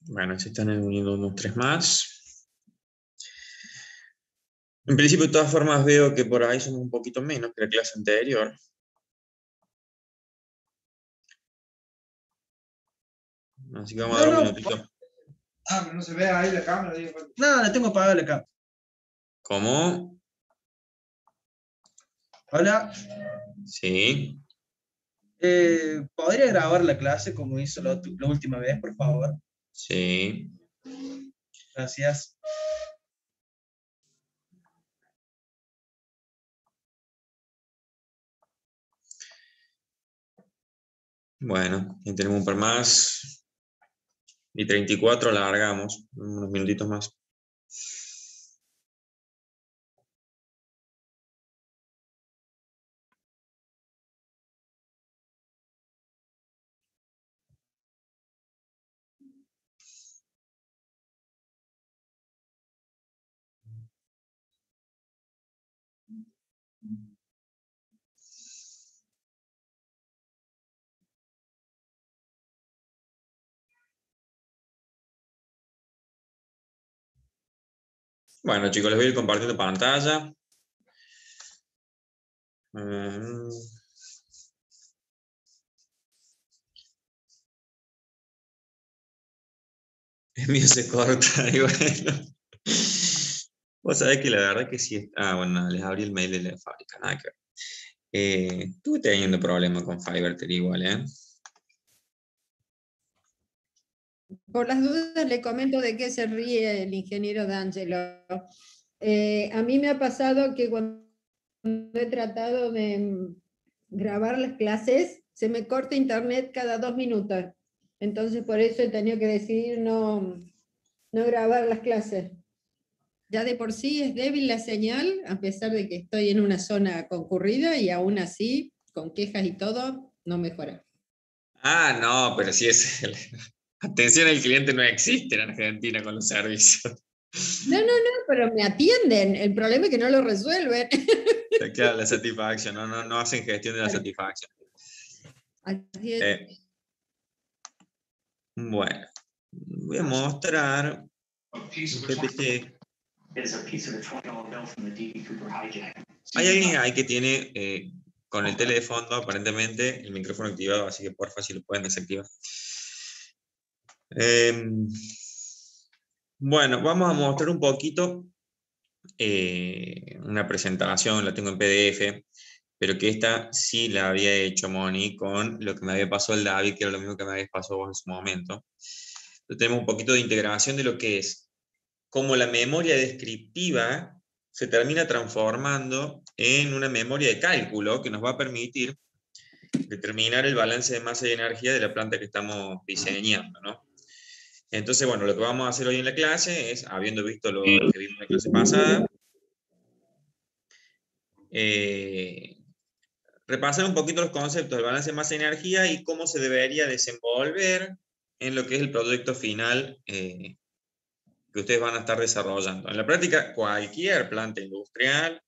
Bueno, se están uniendo unos 3 más. En principio, de todas formas, veo que por ahí somos un poquito menos que la clase anterior. Así que vamos a dar un minutito. Pero no se ve ahí la cámara. No, la tengo apagada la cámara. ¿Cómo? Hola. Sí. ¿Podría grabar la clase como hizo la última vez, por favor? Sí. Gracias. Bueno, ya tenemos un par más. Y 34 alargamos. Unos minutitos más. Bueno, chicos, les voy a ir compartiendo pantalla. El mío se corta y bueno. Vos sabés que la verdad que sí. Bueno, les abrí el mail de la fábrica. Nada que ver. Estuve teniendo problemas con Fiverr igual, ¿eh? Por las dudas le comento de qué se ríe el ingeniero D'Angelo. A mí me ha pasado que cuando he tratado de grabar las clases, se me corta internet cada 2 minutos. Entonces por eso he tenido que decidir no grabar las clases. Ya de por sí es débil la señal, a pesar de que estoy en una zona concurrida y aún así, con quejas y todo, no mejora. No, pero sí es. Atención al cliente no existe en Argentina con los servicios. No, pero me atienden. El problema es que no lo resuelven. Claro, la satisfacción, no hacen gestión de la satisfacción. Así es. Bueno, voy a mostrar un PPT. Hay alguien ahí que tiene con el telefondo aparentemente el micrófono activado, así que porfa si lo pueden desactivar. Bueno, vamos a mostrar un poquito una presentación, la tengo en PDF, pero que esta sí la había hecho Moni con lo que me había pasado el David, que era lo mismo que me había pasado vos en su momento. Entonces tenemos un poquito de integración de lo que es cómo la memoria descriptiva se termina transformando en una memoria de cálculo que nos va a permitir determinar el balance de masa y energía de la planta que estamos diseñando, ¿no? Entonces, bueno, lo que vamos a hacer hoy en la clase es, habiendo visto lo que vimos en la clase pasada, repasar un poquito los conceptos del balance de masa y energía y cómo se debería desenvolver en lo que es el proyecto final que ustedes van a estar desarrollando. En la práctica, cualquier planta industrial,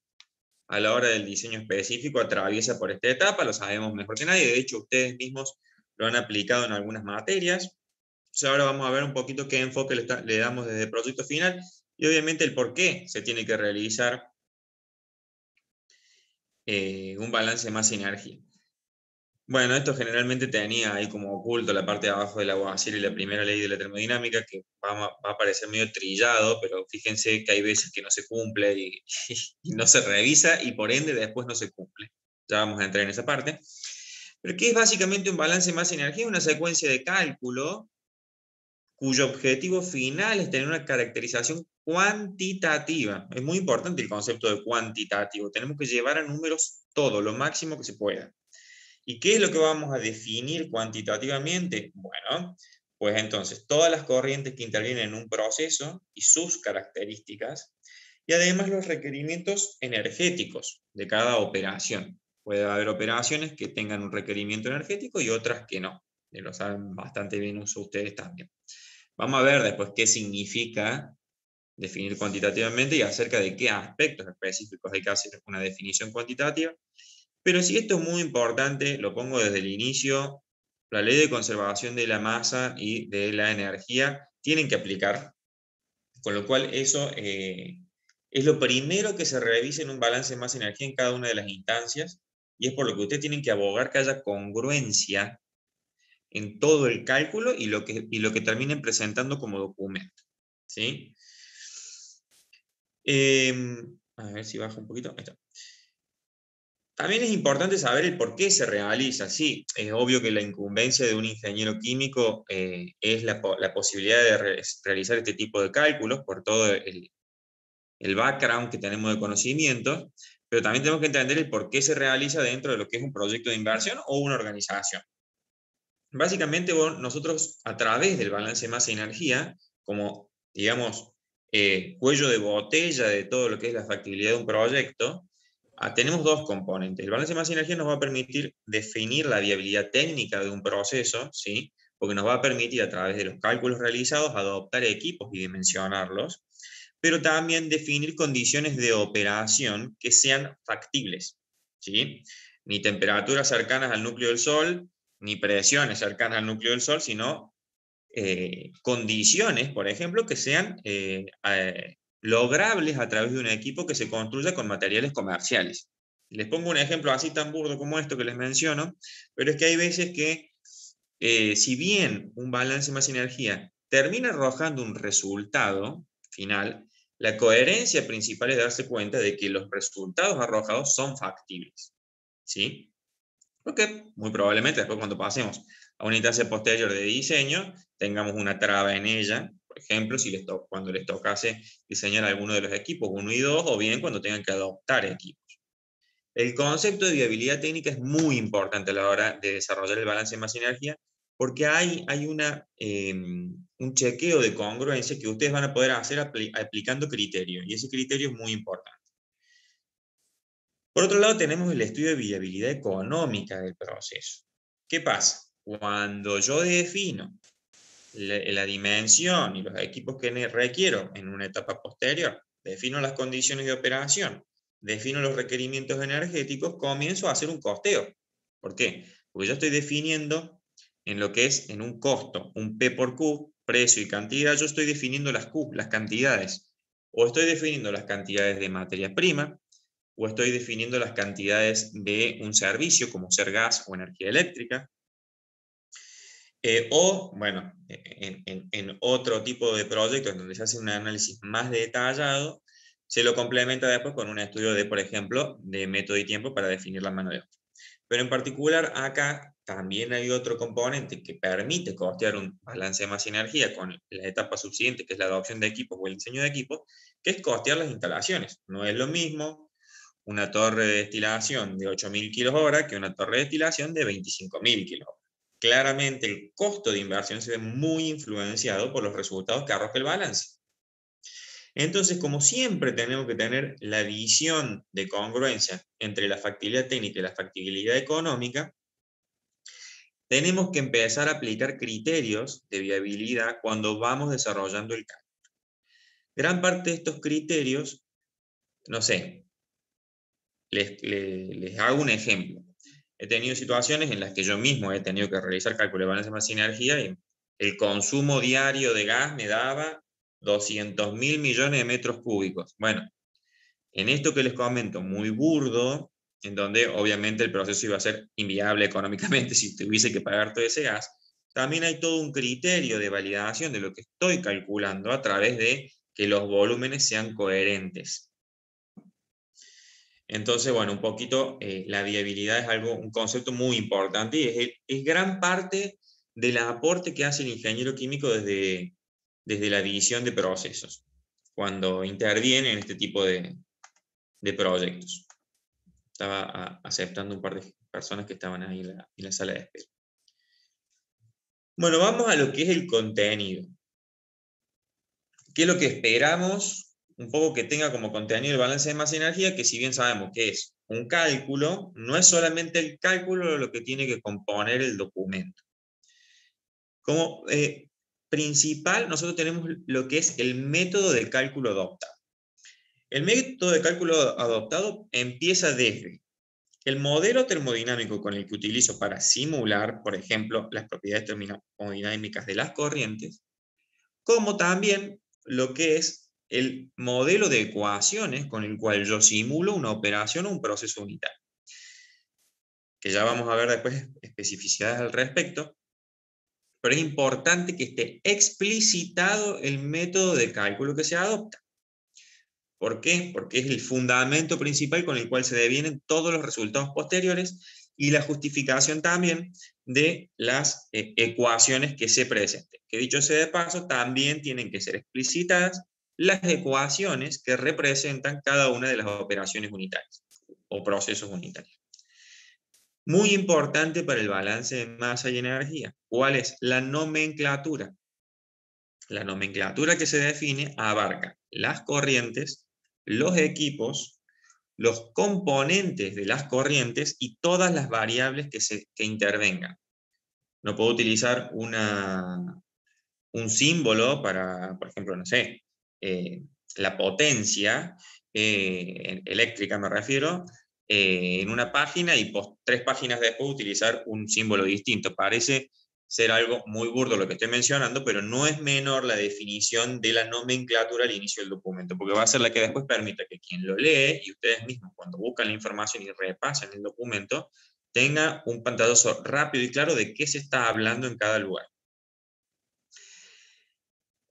a la hora del diseño específico, atraviesa por esta etapa, lo sabemos mejor que nadie, de hecho ustedes mismos lo han aplicado en algunas materias. Entonces ahora vamos a ver un poquito qué enfoque le damos desde el proyecto final y obviamente el por qué se tiene que realizar un balance de masa y energía. Bueno, esto generalmente tenía ahí como oculto la parte de abajo del aguacero y la primera ley de la termodinámica, que va a parecer medio trillado, pero fíjense que hay veces que no se cumple y no se revisa y por ende después no se cumple. Ya vamos a entrar en esa parte. Pero ¿qué es básicamente un balance de masa y energía? Una secuencia de cálculo cuyo objetivo final es tener una caracterización cuantitativa. Es muy importante el concepto de cuantitativo. Tenemos que llevar a números todo, lo máximo que se pueda. ¿Y qué es lo que vamos a definir cuantitativamente? Bueno, pues entonces todas las corrientes que intervienen en un proceso y sus características, y además los requerimientos energéticos de cada operación. Puede haber operaciones que tengan un requerimiento energético y otras que no. Y lo saben bastante bien ustedes también. Vamos a ver después qué significa definir cuantitativamente y acerca de qué aspectos específicos hay que hacer una definición cuantitativa. Pero si esto es muy importante, lo pongo desde el inicio, la ley de conservación de la masa y de la energía tienen que aplicar, con lo cual eso es lo primero que se revisa en un balance de masa-energía en cada una de las instancias, y es por lo que ustedes tienen que abogar que haya congruencia en todo el cálculo y lo que terminen presentando como documento. ¿Sí? A ver si bajo un poquito. Ahí está. También es importante saber el por qué se realiza. Sí, es obvio que la incumbencia de un ingeniero químico es la posibilidad de realizar este tipo de cálculos por todo el background que tenemos de conocimiento, pero también tenemos que entender el por qué se realiza dentro de lo que es un proyecto de inversión o una organización. Básicamente, nosotros a través del balance de masa y energía, como, digamos, cuello de botella de todo lo que es la factibilidad de un proyecto, tenemos dos componentes. El balance de masa y energía nos va a permitir definir la viabilidad técnica de un proceso, ¿sí? Porque nos va a permitir, a través de los cálculos realizados, adoptar equipos y dimensionarlos, pero también definir condiciones de operación que sean factibles, ¿sí? Ni temperaturas cercanas al núcleo del Sol, ni presiones cercanas al núcleo del Sol, sino condiciones, por ejemplo, que sean logrables a través de un equipo que se construya con materiales comerciales. Les pongo un ejemplo así tan burdo como esto que les menciono, pero es que hay veces que, si bien un balance masa-energía termina arrojando un resultado final, la coherencia principal es darse cuenta de que los resultados arrojados son factibles, ¿sí? Porque muy probablemente después, cuando pasemos a una instancia posterior de diseño, tengamos una traba en ella, por ejemplo, cuando les tocase diseñar alguno de los equipos 1 y 2, o bien cuando tengan que adoptar equipos. El concepto de viabilidad técnica es muy importante a la hora de desarrollar el balance de masa y energía, porque hay un chequeo de congruencia que ustedes van a poder hacer aplicando criterios, y ese criterio es muy importante. Por otro lado, tenemos el estudio de viabilidad económica del proceso. ¿Qué pasa? Cuando yo defino la dimensión y los equipos que requiero en una etapa posterior, defino las condiciones de operación, defino los requerimientos energéticos, comienzo a hacer un costeo. ¿Por qué? Porque yo estoy definiendo en lo que es en un costo, un P por Q, precio y cantidad, yo estoy definiendo las Q, las cantidades. O estoy definiendo las cantidades de materia prima, o estoy definiendo las cantidades de un servicio, como ser gas o energía eléctrica, o, bueno, en otro tipo de proyectos donde se hace un análisis más detallado, se lo complementa después con un estudio de, por ejemplo, de método y tiempo para definir la mano de obra. Pero en particular acá también hay otro componente que permite costear un balance de masa y energía con la etapa subsiguiente, que es la adopción de equipos o el diseño de equipos, que es costear las instalaciones. No es lo mismo una torre de destilación de 8.000 kWh que una torre de destilación de 25.000 kWh. Claramente el costo de inversión se ve muy influenciado por los resultados que arroja el balance. Entonces, como siempre tenemos que tener la visión de congruencia entre la factibilidad técnica y la factibilidad económica, tenemos que empezar a aplicar criterios de viabilidad cuando vamos desarrollando el cálculo. Gran parte de estos criterios, no sé, les hago un ejemplo. He tenido situaciones en las que yo mismo he tenido que realizar cálculo de balance de masa y energía, y el consumo diario de gas me daba 200.000 millones de metros cúbicos. Bueno, en esto que les comento, muy burdo, en donde obviamente el proceso iba a ser inviable económicamente si tuviese que pagar todo ese gas, también hay todo un criterio de validación de lo que estoy calculando a través de que los volúmenes sean coherentes. Entonces, bueno, un poquito la viabilidad es un concepto muy importante, y es gran parte del aporte que hace el ingeniero químico desde la división de procesos, cuando interviene en este tipo de proyectos. Estaba aceptando un par de personas que estaban ahí en la sala de espera. Bueno, vamos a lo que es el contenido. ¿Qué es lo que esperamos un poco que tenga como contenido el balance de masa y energía? Que si bien sabemos que es un cálculo, no es solamente el cálculo lo que tiene que componer el documento. Como principal, nosotros tenemos lo que es el método de cálculo adoptado. El método de cálculo adoptado empieza desde el modelo termodinámico con el que utilizo para simular, por ejemplo, las propiedades termodinámicas de las corrientes, como también lo que es el modelo de ecuaciones con el cual yo simulo una operación o un proceso unitario, que ya vamos a ver después especificidades al respecto, pero es importante que esté explicitado el método de cálculo que se adopta. ¿Por qué? Porque es el fundamento principal con el cual se devienen todos los resultados posteriores y la justificación también de las ecuaciones que se presenten. Que dicho sea de paso, también tienen que ser explícitas las ecuaciones que representan cada una de las operaciones unitarias o procesos unitarios. Muy importante para el balance de masa y energía. ¿Cuál es? La nomenclatura. La nomenclatura que se define abarca las corrientes, los equipos, los componentes de las corrientes y todas las variables que intervengan. No puedo utilizar un símbolo para, por ejemplo, no sé, la potencia eléctrica me refiero, en una página y 3 páginas después utilizar un símbolo distinto. Parece ser algo muy burdo lo que estoy mencionando, pero no es menor la definición de la nomenclatura al inicio del documento, porque va a ser la que después permita que quien lo lee y ustedes mismos cuando buscan la información y repasan el documento, tenga un pantallazo rápido y claro de qué se está hablando en cada lugar.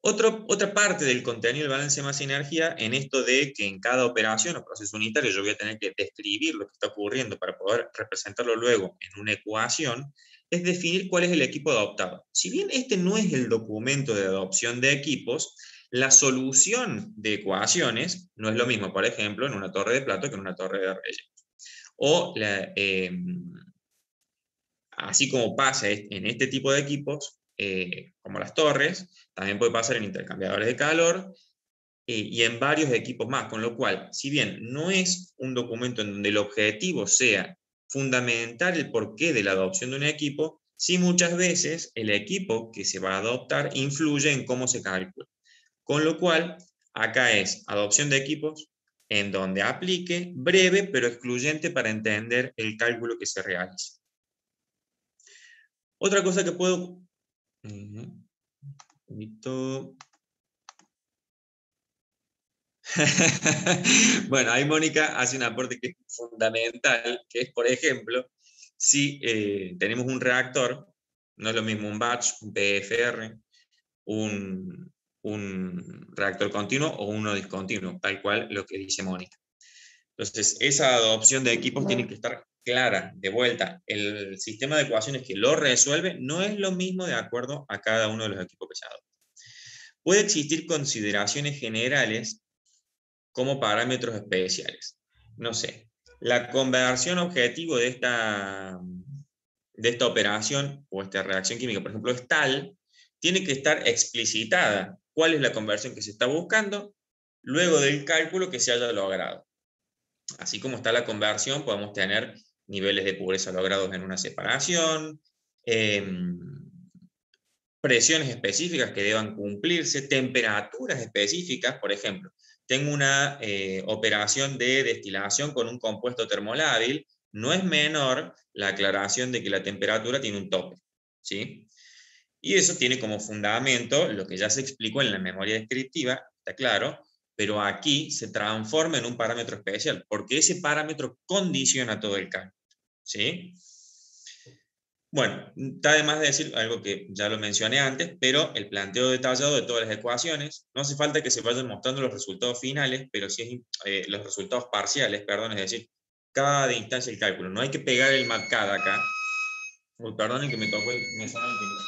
Otra parte del contenido del balance de masa y energía, en esto de que en cada operación o proceso unitario yo voy a tener que describir lo que está ocurriendo para poder representarlo luego en una ecuación, es definir cuál es el equipo adoptado. Si bien este no es el documento de adopción de equipos, la solución de ecuaciones no es lo mismo, por ejemplo, en una torre de plato que en una torre de relleno. O así como pasa en este tipo de equipos, como las torres, también puede pasar en intercambiadores de calor y en varios equipos más, con lo cual, si bien no es un documento en donde el objetivo sea fundamentar el porqué de la adopción de un equipo, sí muchas veces el equipo que se va a adoptar influye en cómo se calcula. Con lo cual, acá es adopción de equipos, en donde aplique, breve pero excluyente para entender el cálculo que se realiza. Otra cosa que puedo... Bueno, ahí Mónica hace un aporte que es fundamental, que es, por ejemplo, si tenemos un reactor, no es lo mismo un batch, un PFR, un reactor continuo o uno discontinuo, tal cual lo que dice Mónica. Entonces, esa adopción de equipos tiene que estar clara, de vuelta. El sistema de ecuaciones que lo resuelve no es lo mismo de acuerdo a cada uno de los equipos que se adoptan. Puede existir consideraciones generales como parámetros especiales. No sé, la conversión objetivo de esta operación o esta reacción química, por ejemplo, es tal, tiene que estar explicitada cuál es la conversión que se está buscando luego del cálculo que se haya logrado. Así como está la conversión, podemos tener niveles de pureza logrados en una separación, presiones específicas que deban cumplirse, temperaturas específicas, por ejemplo. Tengo una operación de destilación con un compuesto termolábil, no es menor la aclaración de que la temperatura tiene un tope, ¿sí? Y eso tiene como fundamento lo que ya se explicó en la memoria descriptiva, está claro, pero aquí se transforma en un parámetro especial, porque ese parámetro condiciona todo el cálculo, ¿sí? Bueno, está de más de decir algo que ya lo mencioné antes, pero el planteo detallado de todas las ecuaciones, no hace falta que se vayan mostrando los resultados finales, pero sí los resultados parciales, perdón, es decir, cada instancia del cálculo. No hay que pegar el marcado acá. Uy, perdonen que me tocó me sonó el timbre.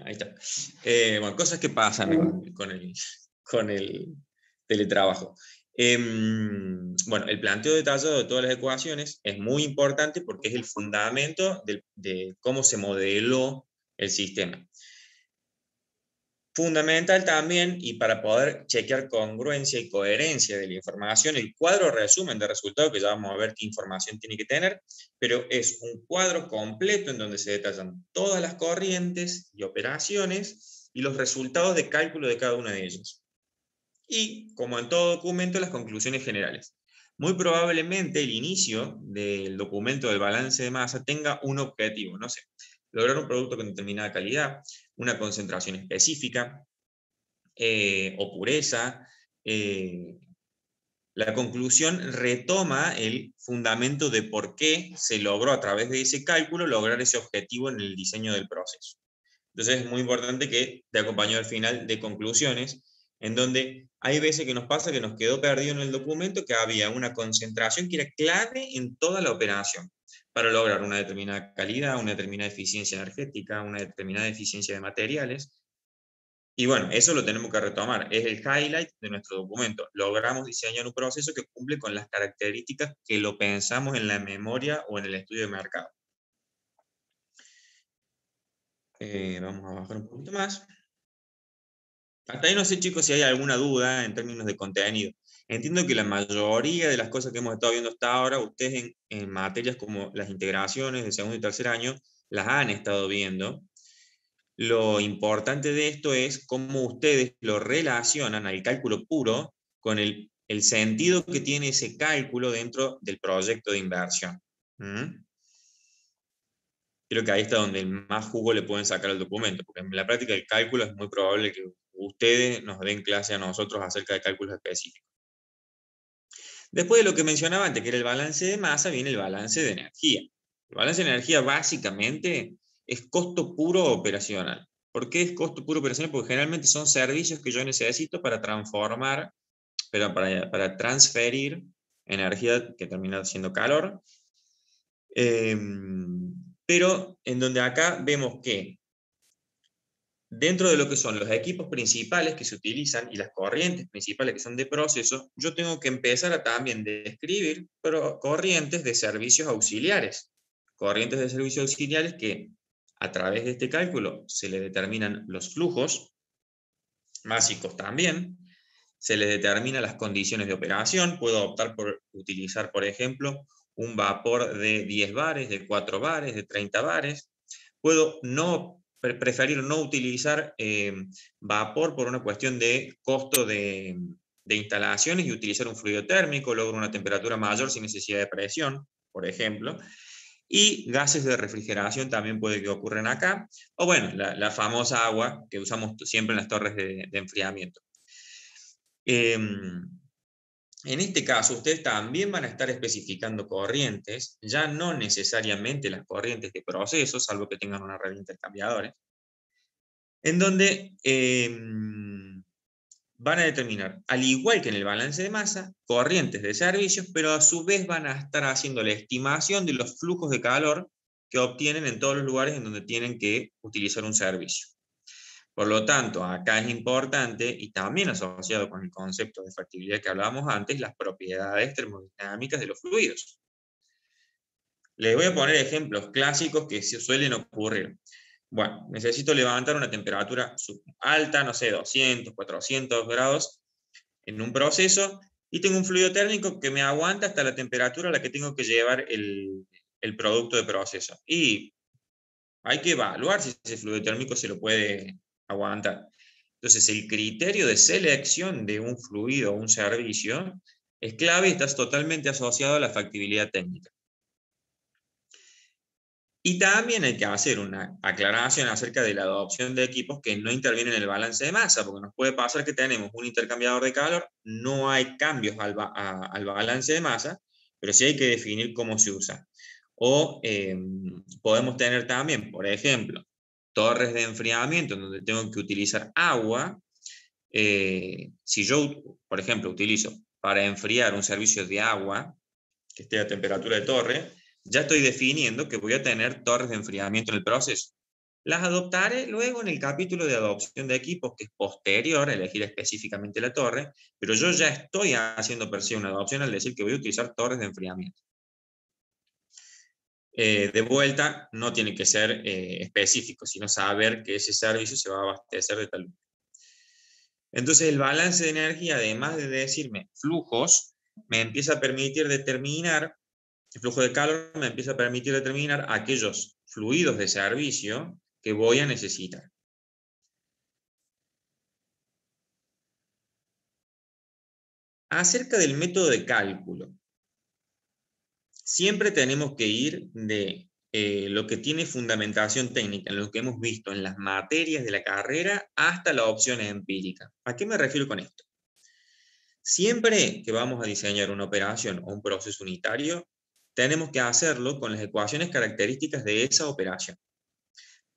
Ahí está. Bueno, cosas que pasan con el teletrabajo. Bueno, el planteo detallado de todas las ecuaciones es muy importante porque es el fundamento de cómo se modeló el sistema. Fundamental también, y para poder chequear congruencia y coherencia de la información, el cuadro resumen de resultados, que ya vamos a ver qué información tiene que tener, pero es un cuadro completo en donde se detallan todas las corrientes y operaciones y los resultados de cálculo de cada una de ellas. Y, como en todo documento, las conclusiones generales. Muy probablemente el inicio del documento del balance de masa tenga un objetivo, no sé. lograr un producto con determinada calidad, una concentración específica, o pureza. La conclusión retoma el fundamento de por qué se logró a través de ese cálculo lograr ese objetivo en el diseño del proceso. Entonces es muy importante que te acompañe al final de conclusiones, en donde hay veces que nos pasa que nos quedó perdido en el documento que había una concentración que era clave en toda la operación para lograr una determinada calidad, una determinada eficiencia energética, una determinada eficiencia de materiales. Y bueno, eso lo tenemos que retomar. Es el highlight de nuestro documento. Logramos diseñar un proceso que cumple con las características que lo pensamos en la memoria o en el estudio de mercado. Vamos a bajar un poquito más. Hasta ahí no sé, chicos, si hay alguna duda en términos de contenido. Entiendo que la mayoría de las cosas que hemos estado viendo hasta ahora, ustedes en materias como las integraciones de segundo y tercer año, las han estado viendo. Lo importante de esto es cómo ustedes lo relacionan al cálculo puro con el sentido que tiene ese cálculo dentro del proyecto de inversión. Creo que ahí está donde más jugo le pueden sacar al documento, porque en la práctica del cálculo es muy probable que ustedes nos den clase a nosotros acerca de cálculos específicos. Después de lo que mencionaba antes, que era el balance de masa, viene el balance de energía. El balance de energía básicamente es costo puro operacional. ¿Por qué es costo puro operacional? Porque generalmente son servicios que yo necesito para transformar, para transferir energía que termina siendo calor. Pero en donde acá vemos que dentro de lo que son los equipos principales que se utilizan y las corrientes principales que son de proceso, yo tengo que empezar a también describir corrientes de servicios auxiliares. Corrientes de servicios auxiliares que a través de este cálculo se le determinan los flujos básicos también, se les determinan las condiciones de operación. Puedo optar por utilizar, por ejemplo, un vapor de 10 bares, de 4 bares, de 30 bares. Puedo preferir no utilizar vapor por una cuestión de costo de instalaciones y utilizar un fluido térmico, logro una temperatura mayor sin necesidad de presión, por ejemplo. Y gases de refrigeración también puede que ocurran acá. O bueno, la famosa agua que usamos siempre en las torres de enfriamiento. En este caso, ustedes también van a estar especificando corrientes, ya no necesariamente las corrientes de proceso, salvo que tengan una red de intercambiadores, en donde van a determinar, al igual que en el balance de masa, corrientes de servicios, pero a su vez van a estar haciendo la estimación de los flujos de calor que obtienen en todos los lugares en donde tienen que utilizar un servicio. Por lo tanto, acá es importante, y también asociado con el concepto de factibilidad que hablábamos antes, las propiedades termodinámicas de los fluidos. Les voy a poner ejemplos clásicos que suelen ocurrir. Bueno, necesito levantar una temperatura alta, no sé, 200, 400 grados en un proceso, y tengo un fluido térmico que me aguanta hasta la temperatura a la que tengo que llevar el producto de proceso. Y hay que evaluar si ese fluido térmico se lo puede aguantar. Entonces, el criterio de selección de un fluido o un servicio es clave y está totalmente asociado a la factibilidad técnica. Y también hay que hacer una aclaración acerca de la adopción de equipos que no intervienen en el balance de masa, porque nos puede pasar que tenemos un intercambiador de calor, no hay cambios al balance de masa, pero sí hay que definir cómo se usa. O podemos tener también, por ejemplo, torres de enfriamiento donde tengo que utilizar agua. Si yo, por ejemplo, utilizo para enfriar un servicio de agua que esté a temperatura de torre, ya estoy definiendo que voy a tener torres de enfriamiento en el proceso. Las adoptaré luego en el capítulo de adopción de equipos, que es posterior a elegir específicamente la torre, pero yo ya estoy haciendo per se una adopción al decir que voy a utilizar torres de enfriamiento. De vuelta, no tiene que ser específico, sino saber que ese servicio se va a abastecer de tal. Entonces, el balance de energía, además de decirme flujos, me empieza a permitir determinar, el flujo de calor me empieza a permitir determinar aquellos fluidos de servicio que voy a necesitar. Acerca del método de cálculo, siempre tenemos que ir de lo que tiene fundamentación técnica, en lo que hemos visto en las materias de la carrera, hasta la opción empírica. ¿A qué me refiero con esto? Siempre que vamos a diseñar una operación o un proceso unitario, tenemos que hacerlo con las ecuaciones características de esa operación.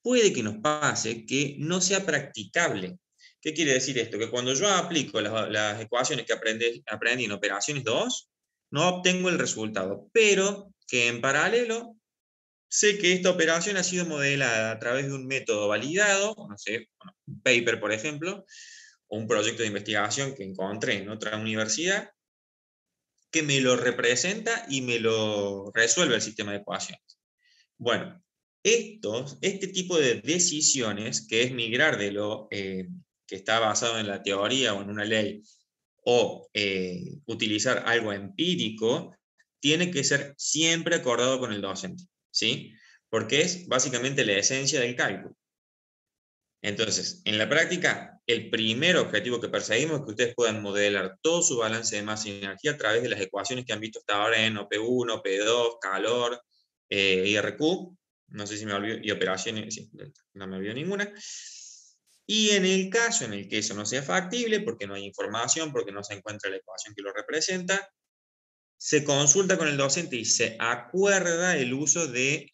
Puede que nos pase que no sea practicable. ¿Qué quiere decir esto? Que cuando yo aplico las ecuaciones que aprendí en operaciones 2, no obtengo el resultado, pero que en paralelo sé que esta operación ha sido modelada a través de un método validado, no sé, un paper, por ejemplo, o un proyecto de investigación que encontré en otra universidad, que me lo representa y me lo resuelve el sistema de ecuaciones. Bueno, este tipo de decisiones, que es migrar de lo que está basado en la teoría o en una ley, o utilizar algo empírico, tiene que ser siempre acordado con el docente, ¿sí? Porque es básicamente la esencia del cálculo. Entonces, en la práctica, el primer objetivo que perseguimos es que ustedes puedan modelar todo su balance de masa y energía a través de las ecuaciones que han visto hasta ahora en OP1, OP2, calor, IRQ, no sé si me olvidó, y operaciones, sí, no me olvidó ninguna. Y en el caso en el que eso no sea factible, porque no hay información, porque no se encuentra la ecuación que lo representa, se consulta con el docente y se acuerda el uso de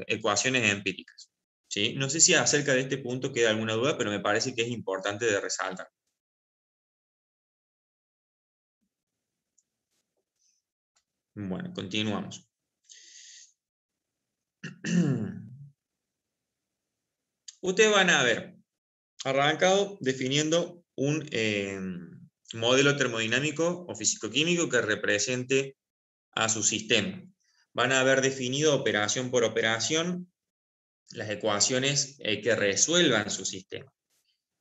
ecuaciones empíricas. ¿Sí? No sé si acerca de este punto queda alguna duda, pero me parece que es importante de resaltar. Bueno, continuamos. Ustedes van a ver arrancado definiendo un modelo termodinámico o físico-químico que represente a su sistema. Van a haber definido operación por operación las ecuaciones que resuelvan su sistema,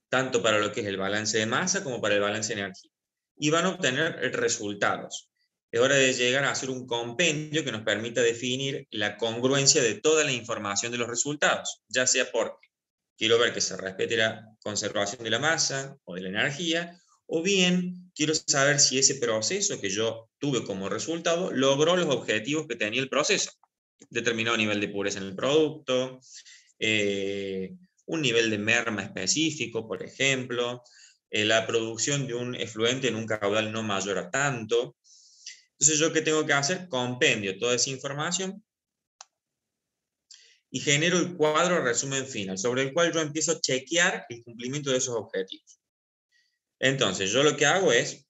tanto para lo que es el balance de masa como para el balance de energía. Y van a obtener resultados. Es hora de llegar a hacer un compendio que nos permita definir la congruencia de toda la información de los resultados, ya sea porque quiero ver que se respete la conservación de la masa o de la energía, o bien quiero saber si ese proceso que yo tuve como resultado logró los objetivos que tenía el proceso. Determinado nivel de pureza en el producto, un nivel de merma específico, por ejemplo, la producción de un efluente en un caudal no mayor a tanto. Entonces, ¿yo qué tengo que hacer? Compendio toda esa información y genero el cuadro resumen final, sobre el cual yo empiezo a chequear el cumplimiento de esos objetivos. Entonces, yo lo que hago es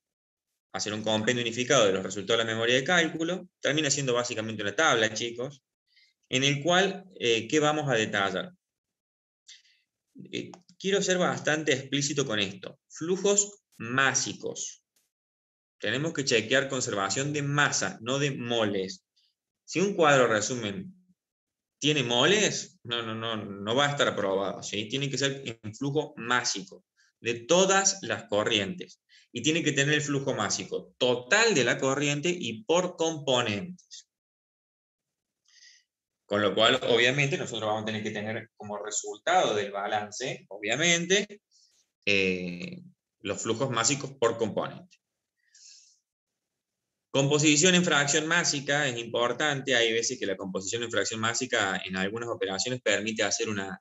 hacer un compendio unificado de los resultados de la memoria de cálculo. Termina siendo básicamente una tabla, chicos, en el cual, ¿qué vamos a detallar? Quiero ser bastante explícito con esto. Flujos másicos. Tenemos que chequear conservación de masa, no de moles. Si un cuadro resumen tiene moles, no va a estar aprobado, ¿sí? Tiene que ser en flujo másico de todas las corrientes. Y tiene que tener el flujo másico total de la corriente y por componentes. Con lo cual, obviamente, nosotros vamos a tener que tener como resultado del balance, obviamente, los flujos másicos por componente. Composición en fracción másica es importante. Hay veces que la composición en fracción másica en algunas operaciones permite hacer una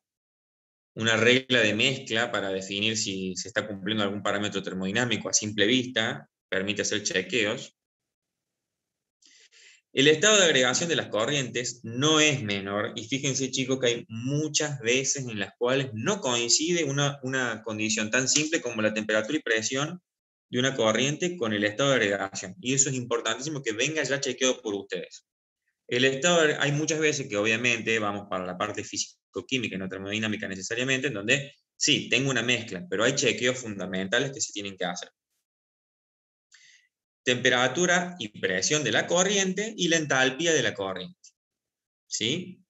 regla de mezcla para definir si se está cumpliendo algún parámetro termodinámico a simple vista. Permite hacer chequeos. El estado de agregación de las corrientes no es menor, y fíjense, chicos, que hay muchas veces en las cuales no coincide una condición tan simple como la temperatura y presión de una corriente con el estado de agregación. Y eso es importantísimo que venga ya chequeado por ustedes. Hay muchas veces que obviamente vamos para la parte físico-química y no termodinámica necesariamente, en donde sí, tengo una mezcla, pero hay chequeos fundamentales que se tienen que hacer. Temperatura y presión de la corriente y la entalpía de la corriente. ¿Sí?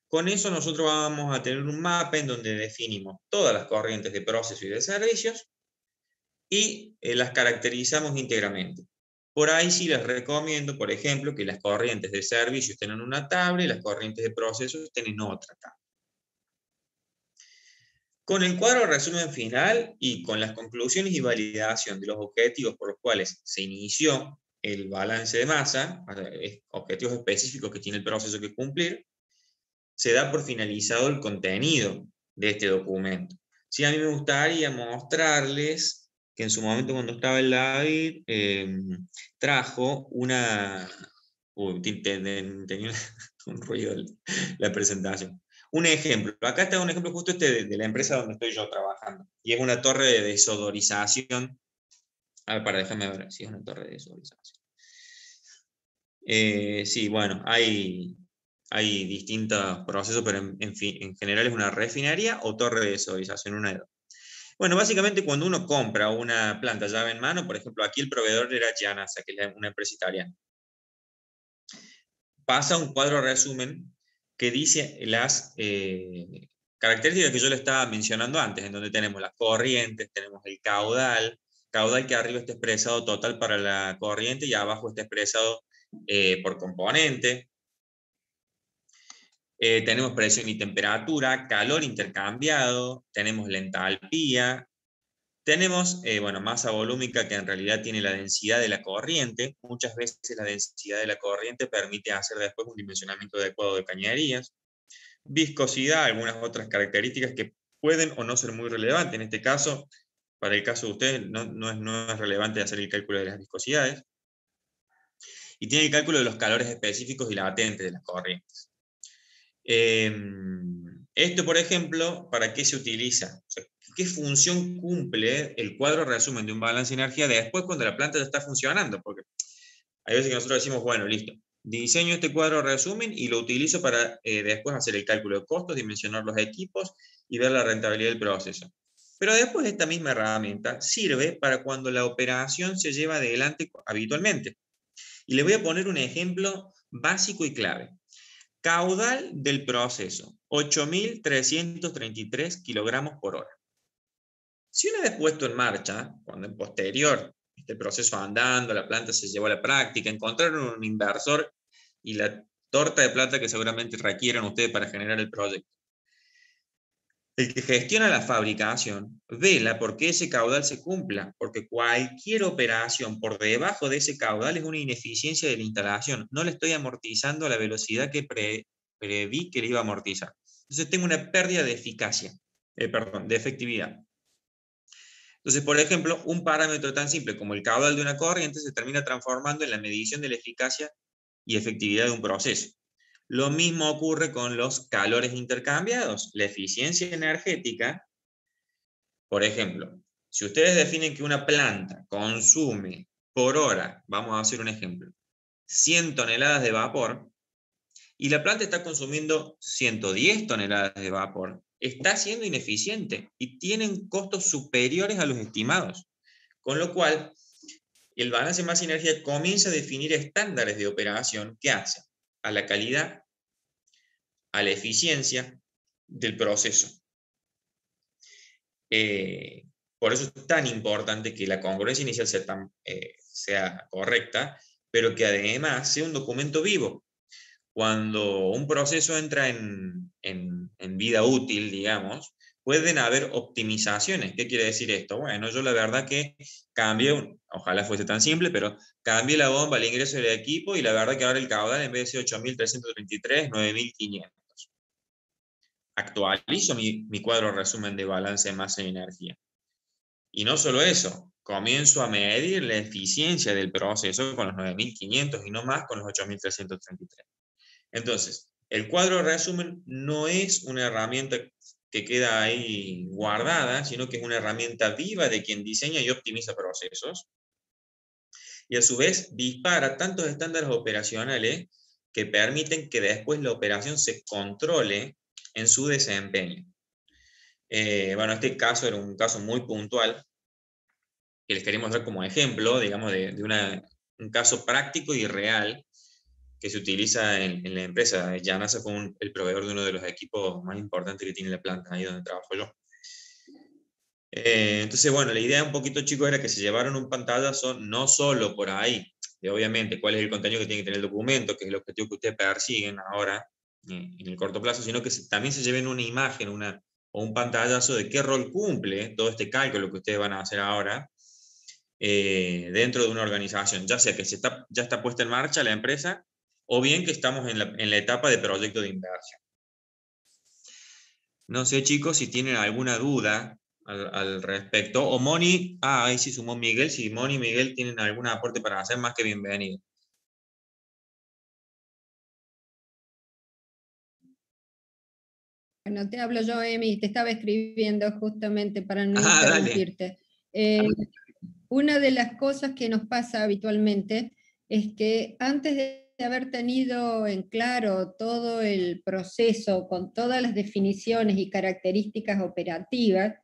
Con eso nosotros vamos a tener un mapa en donde definimos todas las corrientes de proceso y de servicios y las caracterizamos íntegramente. Por ahí sí les recomiendo, por ejemplo, que las corrientes de servicios estén en una tabla y las corrientes de procesos estén en otra tabla. Con el cuadro de resumen final y con las conclusiones y validación de los objetivos por los cuales se inició el balance de masa, objetivos específicos que tiene el proceso que cumplir, se da por finalizado el contenido de este documento. Sí, a mí me gustaría mostrarles que en su momento cuando estaba el David, trajo una... tenía un ruido la presentación. Un ejemplo, acá está un ejemplo justo de la empresa donde estoy yo trabajando, y es una torre de desodorización. A ver, déjame ver si es una torre de desodorización. Sí, bueno, hay distintos procesos, pero en general es una refinería o torre de desodorización, una de dos. Bueno, básicamente cuando uno compra una planta llave en mano, por ejemplo, aquí el proveedor era Gianasa, que es una empresa italiana, pasa un cuadro resumen que dice las características que yo le estaba mencionando antes, en donde tenemos las corrientes, tenemos el caudal que arriba está expresado total para la corriente y abajo está expresado por componente. Tenemos presión y temperatura, calor intercambiado, tenemos la entalpía, tenemos masa volúmica, que en realidad tiene la densidad de la corriente. Muchas veces la densidad de la corriente permite hacer después un dimensionamiento adecuado de cañerías. Viscosidad, algunas otras características que pueden o no ser muy relevantes. En este caso, para el caso de ustedes, no es relevante hacer el cálculo de las viscosidades. Y tiene el cálculo de los calores específicos y latentes de las corrientes. Esto, por ejemplo, ¿para qué se utiliza? O sea, ¿qué función cumple el cuadro resumen de un balance de energía después cuando la planta ya está funcionando? Porque hay veces que nosotros decimos, bueno, listo, diseño este cuadro resumen y lo utilizo para después hacer el cálculo de costos, dimensionar los equipos y ver la rentabilidad del proceso. Pero después esta misma herramienta sirve para cuando la operación se lleva adelante habitualmente. Y le voy a poner un ejemplo básico y clave. Caudal del proceso, 8.333 kilogramos por hora. Si una vez puesto en marcha, cuando en posterior, este proceso andando, la planta se llevó a la práctica, encontraron un inversor y la torta de plata que seguramente requieran ustedes para generar el proyecto. El que gestiona la fabricación vela porque ese caudal se cumpla, porque cualquier operación por debajo de ese caudal es una ineficiencia de la instalación. No le estoy amortizando a la velocidad que preví que le iba a amortizar. Entonces tengo una pérdida de eficacia, de efectividad. Entonces, por ejemplo, un parámetro tan simple como el caudal de una corriente se termina transformando en la medición de la eficacia y efectividad de un proceso. Lo mismo ocurre con los calores intercambiados. La eficiencia energética, por ejemplo, si ustedes definen que una planta consume por hora, vamos a hacer un ejemplo, 100 toneladas de vapor, y la planta está consumiendo 110 toneladas de vapor, está siendo ineficiente y tienen costos superiores a los estimados. Con lo cual, el balance masa-energía comienza a definir estándares de operación que hacen a la calidad, a la eficiencia del proceso. Por eso es tan importante que la congruencia inicial sea correcta, pero que además sea un documento vivo. Cuando un proceso entra en vida útil, digamos, pueden haber optimizaciones. ¿Qué quiere decir esto? Bueno, yo la verdad que cambié, ojalá fuese tan simple, pero cambié la bomba al ingreso del equipo y la verdad que ahora el caudal en vez de ser 8.333, 9.500. Actualizo mi cuadro resumen de balance de masa y energía. Y no solo eso, comienzo a medir la eficiencia del proceso con los 9.500 y no más con los 8.333. Entonces, el cuadro resumen no es una herramienta que queda ahí guardada, sino que es una herramienta viva de quien diseña y optimiza procesos. Y a su vez dispara tantos estándares operacionales que permiten que después la operación se controle en su desempeño. Bueno, este caso era un caso muy puntual que les quería mostrar como ejemplo, digamos, de un caso práctico y real que se utiliza en la empresa. Gianasa fue el proveedor de uno de los equipos más importantes que tiene la planta, ahí donde trabajo yo. Entonces, bueno, la idea un poquito, chicos, era que se llevaron un pantallazo, no solo por ahí, de obviamente cuál es el contenido que tiene que tener el documento, que es el objetivo que ustedes persiguen ahora, en el corto plazo, sino que también se lleven una imagen o un pantallazo de qué rol cumple todo este cálculo que ustedes van a hacer ahora dentro de una organización, ya sea que ya está puesta en marcha la empresa, o bien que estamos en la etapa de proyecto de inversión. No sé, chicos, si tienen alguna duda al respecto. O Moni, ahí sí sumó Miguel. Si Moni y Miguel tienen algún aporte para hacer, más que bienvenido. Bueno, te hablo yo, Emi, te estaba escribiendo justamente para no Dale. interrumpirte. Una de las cosas que nos pasa habitualmente es que antes de haber tenido en claro todo el proceso con todas las definiciones y características operativas,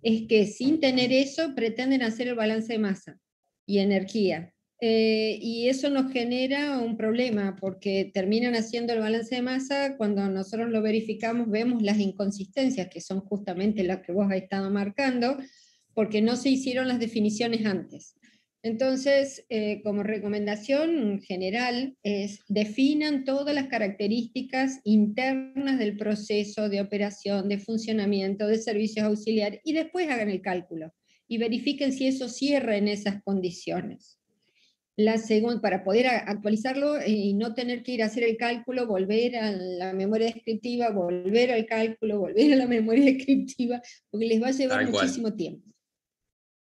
es que sin tener eso pretenden hacer el balance de masa y energía. Y eso nos genera un problema porque terminan haciendo el balance de masa, cuando nosotros lo verificamos vemos las inconsistencias, que son justamente las que vos has estado marcando, porque no se hicieron las definiciones antes. Entonces, como recomendación general, es definan todas las características internas del proceso de operación, de funcionamiento, de servicios auxiliares, y después hagan el cálculo y verifiquen si eso cierra en esas condiciones. La segunda, para poder actualizarlo y no tener que ir a hacer el cálculo, volver a la memoria descriptiva, volver al cálculo, volver a la memoria descriptiva, porque les va a llevar muchísimo tiempo.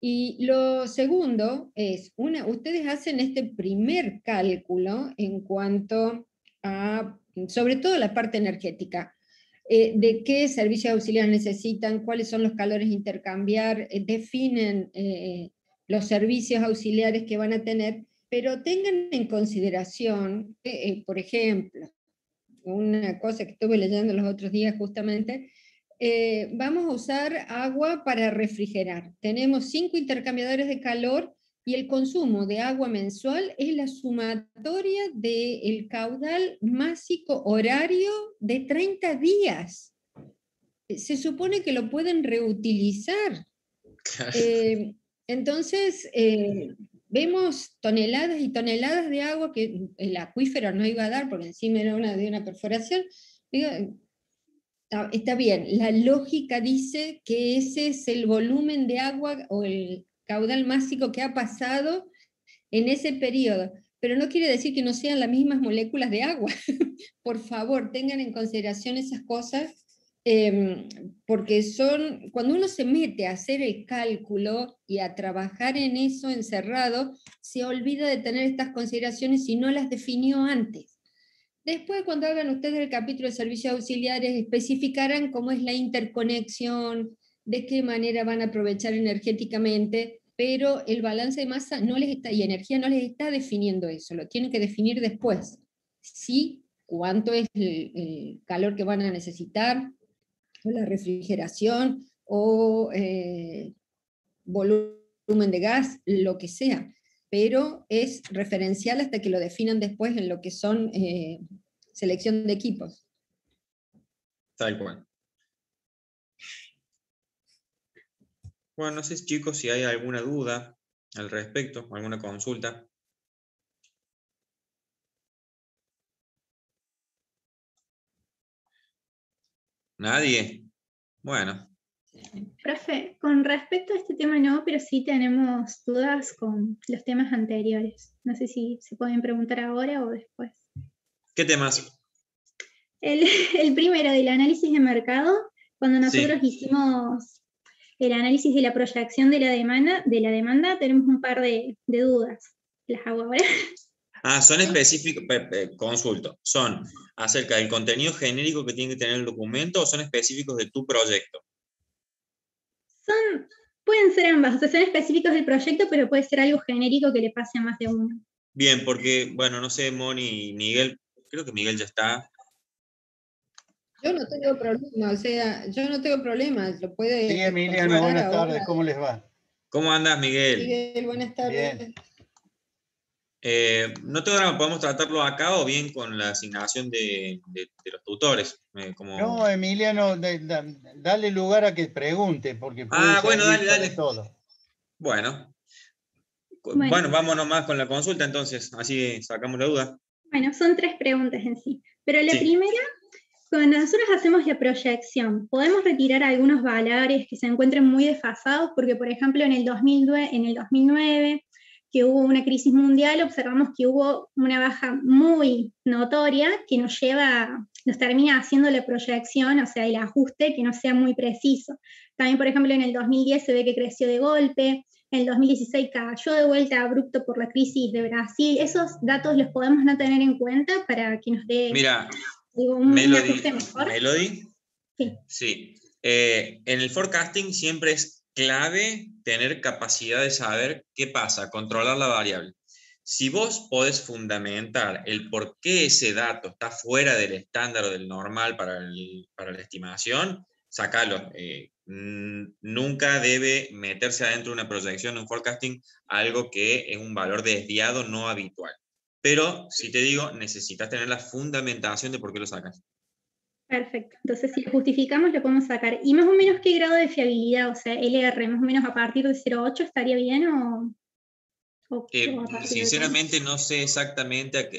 Y lo segundo es, ustedes hacen este primer cálculo en cuanto a, sobre todo la parte energética, de qué servicios auxiliares necesitan, cuáles son los calores a intercambiar, definen los servicios auxiliares que van a tener, pero tengan en consideración, por ejemplo, una cosa que estuve leyendo los otros días justamente, vamos a usar agua para refrigerar. Tenemos 5 intercambiadores de calor y el consumo de agua mensual es la sumatoria del caudal másico horario de 30 días. Se supone que lo pueden reutilizar. Entonces, vemos toneladas y toneladas de agua que el acuífero no iba a dar, porque encima era de una perforación. Digo, está bien, la lógica dice que ese es el volumen de agua o el caudal másico que ha pasado en ese periodo, pero no quiere decir que no sean las mismas moléculas de agua. Por favor, tengan en consideración esas cosas, porque cuando uno se mete a hacer el cálculo y a trabajar en eso encerrado, se olvida de tener estas consideraciones si no las definió antes. Después, cuando hagan ustedes el capítulo de servicios auxiliares, especificarán cómo es la interconexión, de qué manera van a aprovechar energéticamente, pero el balance de masa y energía no les está definiendo eso, lo tienen que definir después. Sí, cuánto es el calor que van a necesitar, o la refrigeración, o volumen de gas, lo que sea, pero es referencial hasta que lo definan después en lo que son selección de equipos. Tal cual. Bueno, no sé, chicos, si hay alguna duda al respecto, alguna consulta. ¿Nadie? Bueno. Profe, con respecto a este tema no, pero sí tenemos dudas con los temas anteriores. No sé si se pueden preguntar ahora o después. ¿Qué temas? El primero, del análisis de mercado, cuando nosotros hicimos el análisis de la proyección de la demanda, tenemos un par de dudas. ¿Las hago ahora? Son específicos, consulto, ¿son acerca del contenido genérico que tiene que tener el documento o son específicos de tu proyecto? Pueden ser ambas, o sea, son específicos del proyecto, pero puede ser algo genérico que le pase a más de uno. Bien, porque, bueno, no sé, Moni y Miguel, creo que Miguel ya está. Yo no tengo problema, o sea, lo puede... Sí, Emiliano, buenas tardes, ¿cómo les va? ¿Cómo andas, Miguel? Miguel, buenas tardes. Bien. No tengo nada, podemos tratarlo acá o bien con la asignación de los tutores. No, Emiliano, dale lugar a que pregunte, porque puede bueno, dale. todo. Bueno, vamos nomás con la consulta entonces, así sacamos la duda. Bueno, son 3 preguntas en sí. Pero la primera, cuando nosotros hacemos la proyección, ¿podemos retirar algunos valores que se encuentren muy desfasados? Porque, por ejemplo, en el 2009 que hubo una crisis mundial, observamos que hubo una baja muy notoria que nos termina haciendo la proyección, o sea, el ajuste que no sea muy preciso. También, por ejemplo, en el 2010 se ve que creció de golpe, en el 2016 cayó de vuelta abrupto por la crisis de Brasil. Esos datos los podemos no tener en cuenta para que nos dé un ajuste mejor. Melody. Sí. Sí. En el forecasting siempre es clave tener capacidad de saber qué pasa, controlar la variable. Si vos podés fundamentar el por qué ese dato está fuera del estándar o del normal para la estimación, sacalo. Nunca debe meterse adentro de una proyección, un forecasting, algo que es un valor desviado no habitual. Pero, si te digo, necesitas tener la fundamentación de por qué lo sacas. Perfecto. Entonces, si lo justificamos, lo podemos sacar. ¿Y más o menos qué grado de fiabilidad? O sea, LR, más o menos a partir de 0,8 estaría bien o sinceramente no sé exactamente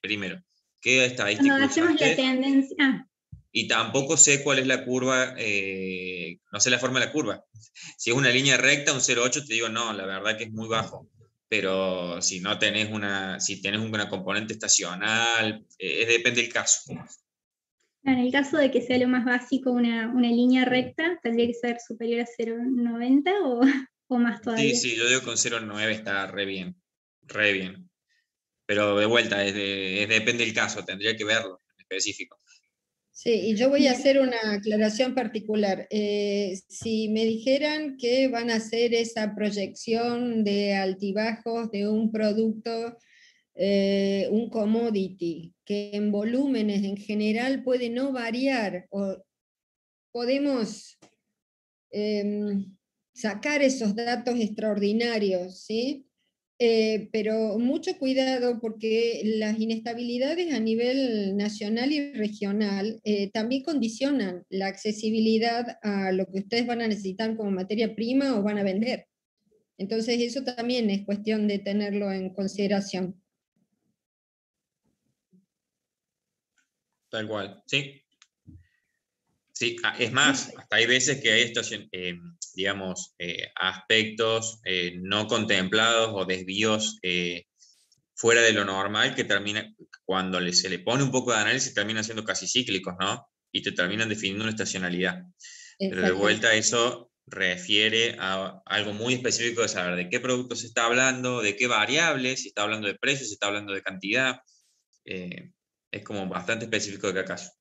primero, qué estadística cuando hacemos usaste, la tendencia. Y tampoco sé cuál es la curva, no sé la forma de la curva. Si es una línea recta, un 0,8, te digo, no, la verdad que es muy bajo. Pero si no tenés si tenés una componente estacional, depende del caso. En el caso de que sea lo más básico, una línea recta, ¿tendría que ser superior a 0,90 o más todavía? Sí, yo digo que con 0,9 está re bien, re bien. Pero de vuelta, depende del caso, tendría que verlo en específico. Sí, y yo voy a hacer una aclaración particular. Si me dijeran que van a hacer esa proyección de altibajos de un producto, un commodity, que en volúmenes en general puede no variar, o podemos sacar esos datos extraordinarios, ¿sí? Pero mucho cuidado porque las inestabilidades a nivel nacional y regional también condicionan la accesibilidad a lo que ustedes van a necesitar como materia prima o van a vender. Entonces eso también es cuestión de tenerlo en consideración. Tal cual, sí. Sí, es más, hasta hay veces que hay estos, digamos, aspectos no contemplados o desvíos fuera de lo normal que termina, cuando se le pone un poco de análisis, terminan siendo casi cíclicos, ¿no? Y te terminan definiendo una estacionalidad. Pero de vuelta eso refiere a algo muy específico de saber de qué producto se está hablando, de qué variables, si está hablando de precios, si está hablando de cantidad. Es como bastante específico de cada caso.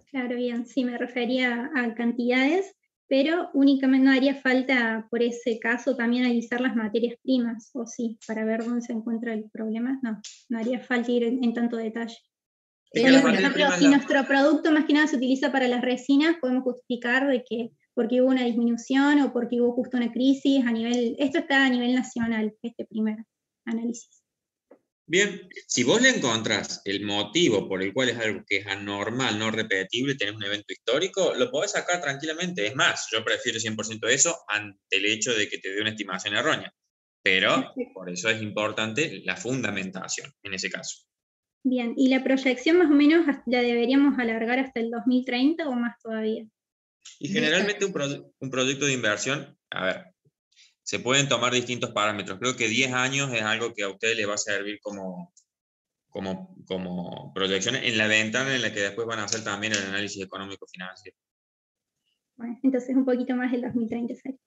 Claro, bien, sí, me refería a cantidades, pero únicamente no haría falta, por ese caso, también analizar las materias primas, o sí, para ver dónde se encuentra el problema. No haría falta ir en tanto detalle. Es Por ejemplo, si nuestro producto más que nada se utiliza para las resinas, podemos justificar de que porque hubo una disminución o porque hubo justo una crisis a nivel, esto está a nivel nacional, este primer análisis. Bien, si vos le encontrás el motivo por el cual es algo que es anormal, no repetible, tenés un evento histórico, lo podés sacar tranquilamente. Es más, yo prefiero 100% eso ante el hecho de que te dé una estimación errónea. Pero por eso es importante la fundamentación en ese caso. Bien, ¿y la proyección más o menos la deberíamos alargar hasta el 2030 o más todavía? Y generalmente un proyecto de inversión, a ver, se pueden tomar distintos parámetros. Creo que 10 años es algo que a ustedes les va a servir como proyección en la ventana en la que después van a hacer también el análisis económico financiero. Bueno, entonces un poquito más del 2030 sería.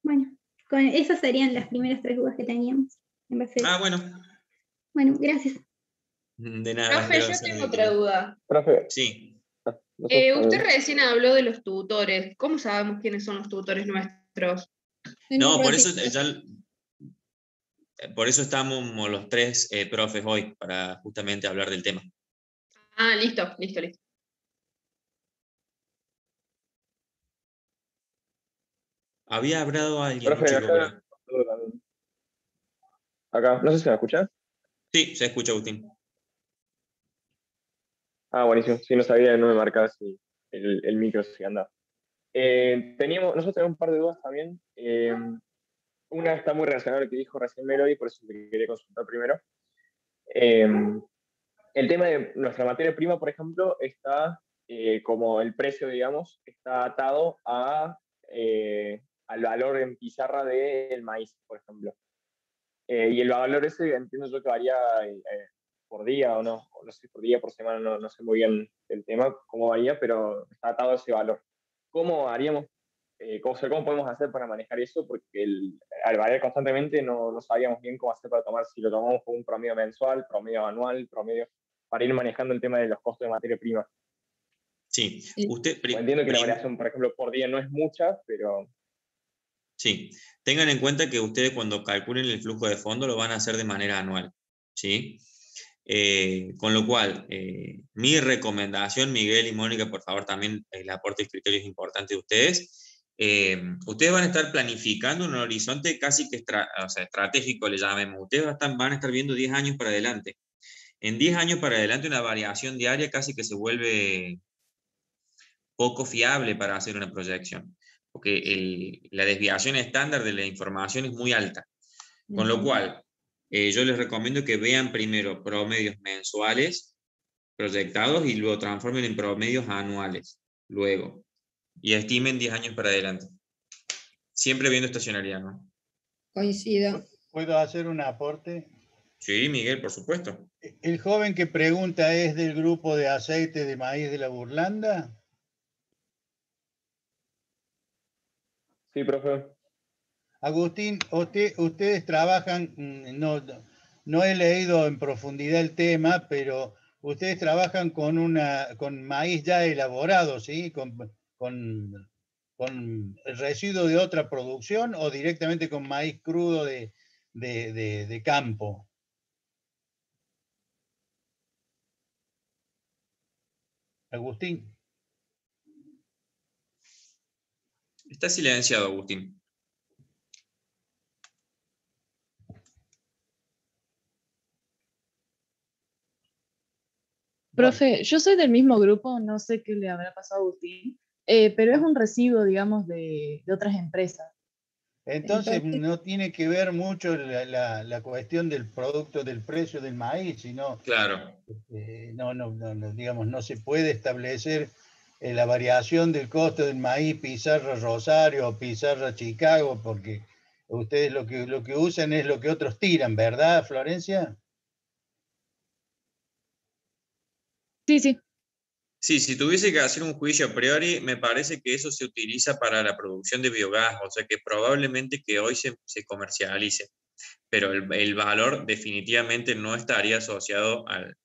Bueno, esas serían las primeras 3 dudas que teníamos. Bueno. Bueno, gracias. De nada. Profe, yo tengo otra duda. Profe. Sí. Usted recién habló de los tutores. ¿Cómo sabemos quiénes son los tutores nuestros? No, por eso estamos los 3 profes hoy, para justamente hablar del tema. Ah, listo. Había hablado alguien, profe, acá, no sé si me escuchas. Sí, se escucha, Agustín. Ah, buenísimo. Sí, no sabía, no me marcaba si el micro si andaba. Nosotros tenemos un par de dudas también. Una está muy relacionada a lo que dijo recién Melody, por eso te quería consultar primero. El tema de nuestra materia prima, por ejemplo, está como el precio, digamos, está atado a al valor en pizarra del maíz, por ejemplo. Y el valor ese entiendo yo que varía por día o no sé, por día, por semana, no sé muy bien el tema, cómo varía, pero está atado a ese valor. ¿Cómo haríamos, cómo podemos hacer para manejar eso? Porque al variar constantemente no sabíamos bien cómo hacer para tomar, si lo tomamos con un promedio mensual, promedio anual, promedio, para ir manejando el tema de los costos de materia prima. Sí, Entiendo que la variación, por ejemplo, por día no es mucha, pero... Sí, tengan en cuenta que ustedes cuando calculen el flujo de fondo lo van a hacer de manera anual, ¿sí? Con lo cual, mi recomendación, Miguel y Mónica, por favor, también el aporte de criterios importantes de ustedes. Ustedes van a estar planificando un horizonte casi que estratégico, le llamemos. Ustedes van a estar viendo 10 años para adelante. En 10 años para adelante, una variación diaria casi que se vuelve poco fiable para hacer una proyección, porque la desviación estándar de la información es muy alta. Con lo cual, yo les recomiendo que vean primero promedios mensuales proyectados y luego transformen en promedios anuales, luego, y estimen 10 años para adelante. Siempre viendo estacionalidad, ¿no? Coincido. ¿Puedo hacer un aporte? Sí, Miguel, por supuesto. El joven que pregunta es del grupo de aceite de maíz de la Burlanda. Sí, profe. Agustín, ustedes trabajan, no he leído en profundidad el tema, pero ustedes trabajan con maíz ya elaborado, ¿sí? Con el residuo de otra producción o directamente con maíz crudo de campo. Agustín. Está silenciado, Agustín. Profe, yo soy del mismo grupo, no sé qué le habrá pasado a Agustín, pero es un residuo, digamos, de otras empresas. Entonces no tiene que ver mucho la cuestión del producto, del precio del maíz, sino Claro. Digamos, no se puede establecer la variación del costo del maíz Pizarra Rosario o Pizarra Chicago, porque ustedes lo que usan es lo que otros tiran, ¿verdad, Florencia? Sí, sí. Sí, si tuviese que hacer un juicio a priori, me parece que eso se utiliza para la producción de biogás, o sea que probablemente que hoy se comercialice, pero el valor definitivamente no estaría asociado al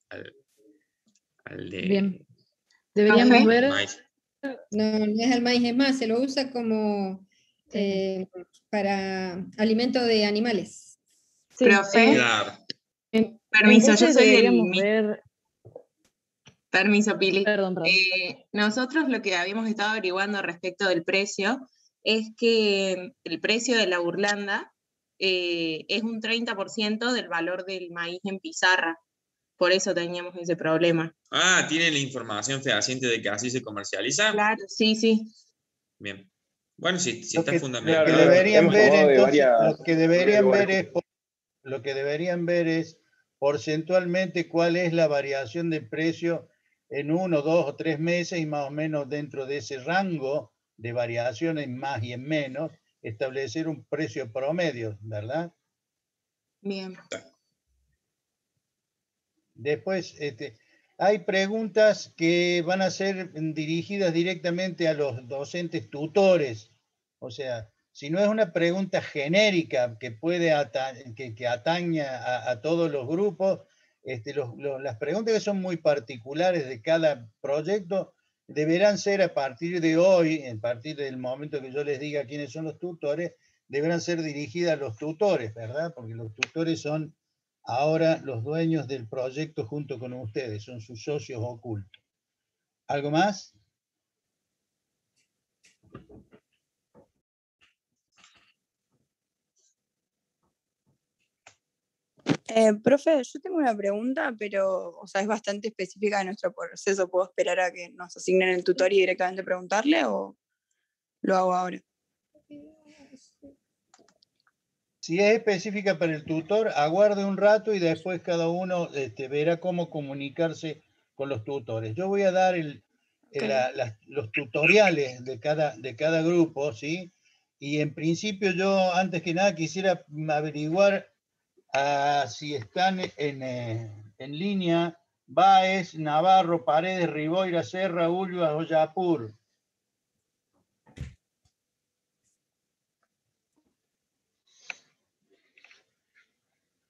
de Bien. Deberíamos ver. maíz. No, no es el maíz, es más, se lo usa como para alimento de animales. Sí, Profe, Claro. permiso, yo entonces soy deberíamos ver. Permiso, Pili. Perdón. Nosotros lo que habíamos estado averiguando respecto del precio es que el precio de la burlanda es un 30% del valor del maíz en pizarra. Por eso teníamos ese problema. Ah, ¿tienen la información fehaciente de que así se comercializa? Claro, sí, sí. Bien. Bueno, si Lo está que fundamentado. deberían ver entonces, lo que deberían ver es porcentualmente cuál es la variación del precio en 1, 2 o 3 meses y más o menos dentro de ese rango de variación en más y en menos, establecer un precio promedio, ¿verdad? Bien. Después, hay preguntas que van a ser dirigidas directamente a los docentes tutores. O sea, si no es una pregunta genérica que puede que ataña a todos los grupos, las preguntas que son muy particulares de cada proyecto deberán ser a partir de hoy, a partir del momento que yo les diga quiénes son los tutores, deberán ser dirigidas a los tutores, ¿verdad? Porque los tutores son ahora los dueños del proyecto junto con ustedes, son sus socios ocultos. ¿Algo más? Profe, yo tengo una pregunta, pero es bastante específica de nuestro proceso. ¿Puedo esperar a que nos asignen el tutor y directamente preguntarle o lo hago ahora? Si es específica para el tutor, aguarde un rato y después cada uno verá cómo comunicarse con los tutores. Yo voy a dar los tutoriales de cada grupo, ¿sí? Y en principio yo, antes que nada, quisiera averiguar si están en línea Báez, Navarro, Paredes, Riboira, Serra, Ulvas, Oyapur.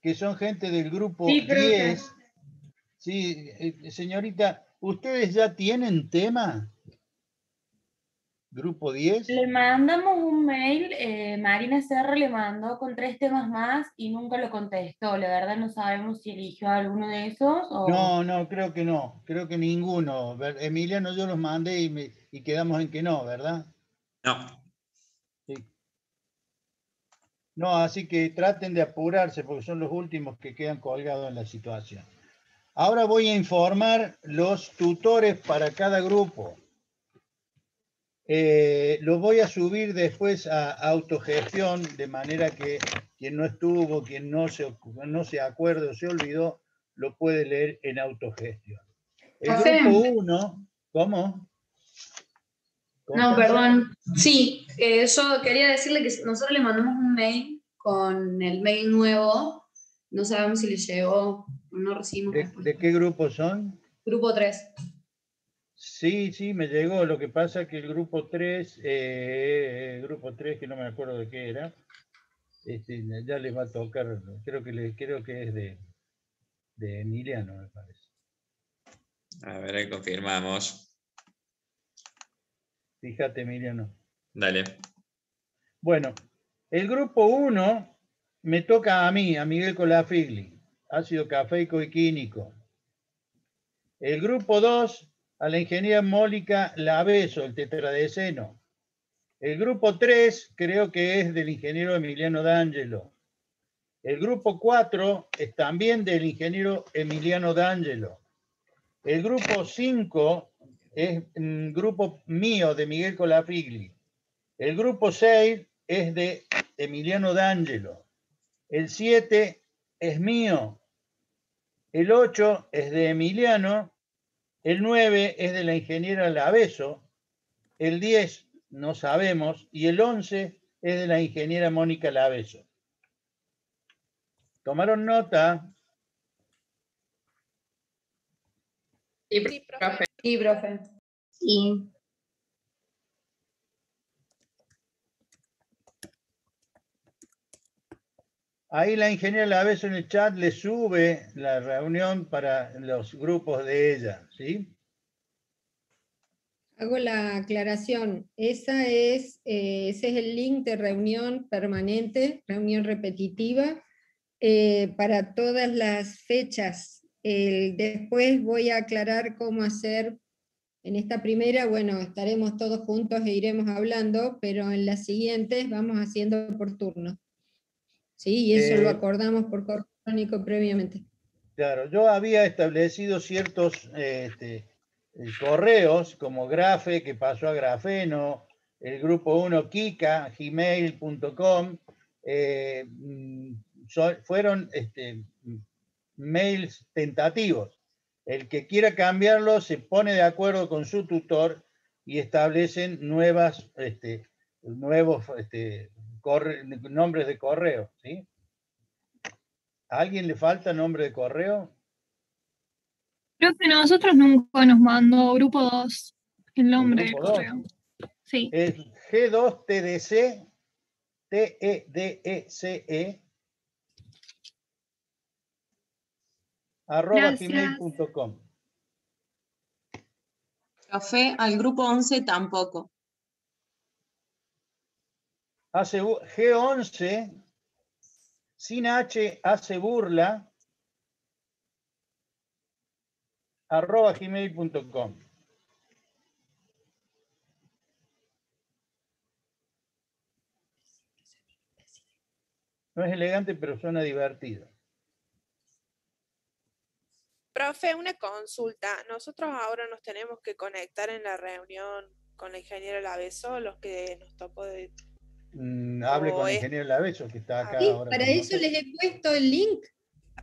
Que son gente del grupo Sí, profe. 10. Sí, señorita, ¿ustedes ya tienen tema? ¿Grupo 10? Le mandamos un mail, Marina Serra le mandó con 3 temas más y nunca lo contestó. La verdad no sabemos si eligió alguno de esos o... No, creo que no. Creo que ninguno. Emiliano, yo los mandé y quedamos en que no, ¿verdad? No. Sí. No, así que traten de apurarse porque son los últimos que quedan colgados en la situación. Ahora voy a informar los tutores para cada grupo. Lo voy a subir después a autogestión, de manera que quien no estuvo, quien no se acuerda o se olvidó, lo puede leer en autogestión. El grupo 1, ¿cómo? No, perdón. Sí, yo quería decirle que nosotros le mandamos un mail con el mail nuevo. No sabemos si le llegó, no recibimos respuesta. ¿De qué grupo son? Grupo 3. Sí, me llegó. Lo que pasa es que el grupo 3, que no me acuerdo de qué era, ya les va a tocar, creo que es de Emiliano, me parece. A ver, ahí confirmamos. Fíjate, Emiliano. Dale. Bueno, el grupo 1 me toca a mí, a Miguel Colafigli, ácido cafeico y químico. El grupo 2, a la ingeniera Mónica Laveso, el tetradeceno. El grupo 3 creo que es del ingeniero Emiliano D'Angelo. El grupo 4 es también del ingeniero Emiliano D'Angelo. El grupo 5 es un grupo mío de Miguel Colafigli. El grupo 6 es de Emiliano D'Angelo. El 7 es mío. El 8 es de Emiliano. El 9 es de la ingeniera Laveso. El 10 no sabemos. Y el 11 es de la ingeniera Mónica Laveso. ¿Tomaron nota? Sí, profe. Sí, profe. Sí. Ahí la ingeniera Laveso en el chat le sube la reunión para los grupos de ella, ¿sí? Hago la aclaración. Ese es el link de reunión permanente, reunión repetitiva, para todas las fechas. Después voy a aclarar cómo hacer. En esta primera, bueno, estaremos todos juntos e iremos hablando, pero en las siguientes vamos haciendo por turno. ¿Sí? Y eso lo acordamos por correo electrónico previamente. Claro, yo había establecido ciertos correos, como Grafe, que pasó a Grafeno, el grupo 1 Kika, gmail.com, fueron mails tentativos. El que quiera cambiarlo se pone de acuerdo con su tutor y establecen nuevos nombres de correo, ¿sí? ¿A alguien le falta nombre de correo? Creo que nosotros nunca nos mandó grupo 2 el nombre del grupo 2. correo. Sí. Es G2TDC, TEDECE, @gmail.com. Profe, al grupo 11 tampoco. G11, sin H, hace burla, @gmail.com. No es elegante, pero suena divertido. Profe, una consulta. Nosotros ahora nos tenemos que conectar en la reunión con la ingeniera Laveso, los que nos tocó de... Hable con el ingeniero Laveso, que está acá Sí, ahora. para eso les he puesto el link.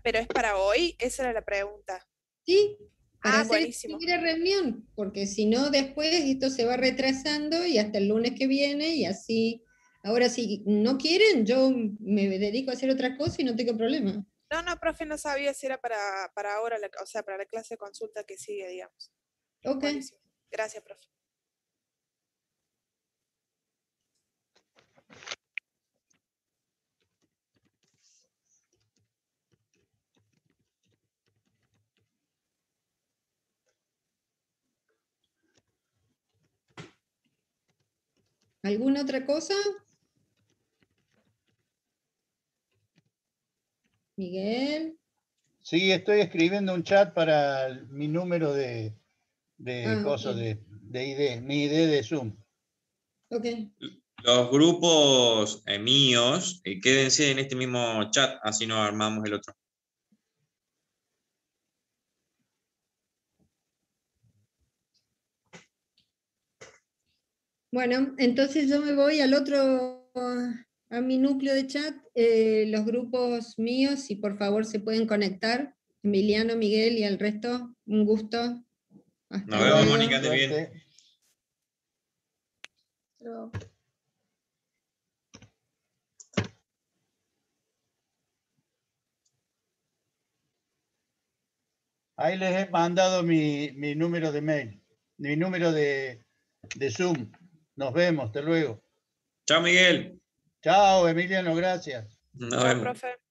¿Pero es para hoy? Esa era la pregunta. Sí, para hacer buenísimo. esta primera reunión, porque si no después esto se va retrasando y hasta el lunes que viene y así Ahora, si no quieren, yo me dedico a hacer otra cosa y no tengo problema. No, profe, no sabía si era para ahora, o sea, para la clase de consulta que sigue, digamos. Ok. Buenísimo. Gracias, profe. ¿Alguna otra cosa? Miguel. Sí, estoy escribiendo un chat para mi número de cosas Ok. de ID, mi ID de Zoom. Ok. Los grupos míos, quédense en este mismo chat, así nos armamos el otro. Bueno, entonces yo me voy al otro, a mi núcleo de chat, los grupos míos, si por favor se pueden conectar. Emiliano, Miguel y al resto, un gusto. Hasta Nos vemos, luego. Mónica, ande bien. Ahí les he mandado mi número de mail, mi número de Zoom. Nos vemos, hasta luego. Chao, Miguel. Chao, Emiliano, gracias. Nos Chao, vemos. profe.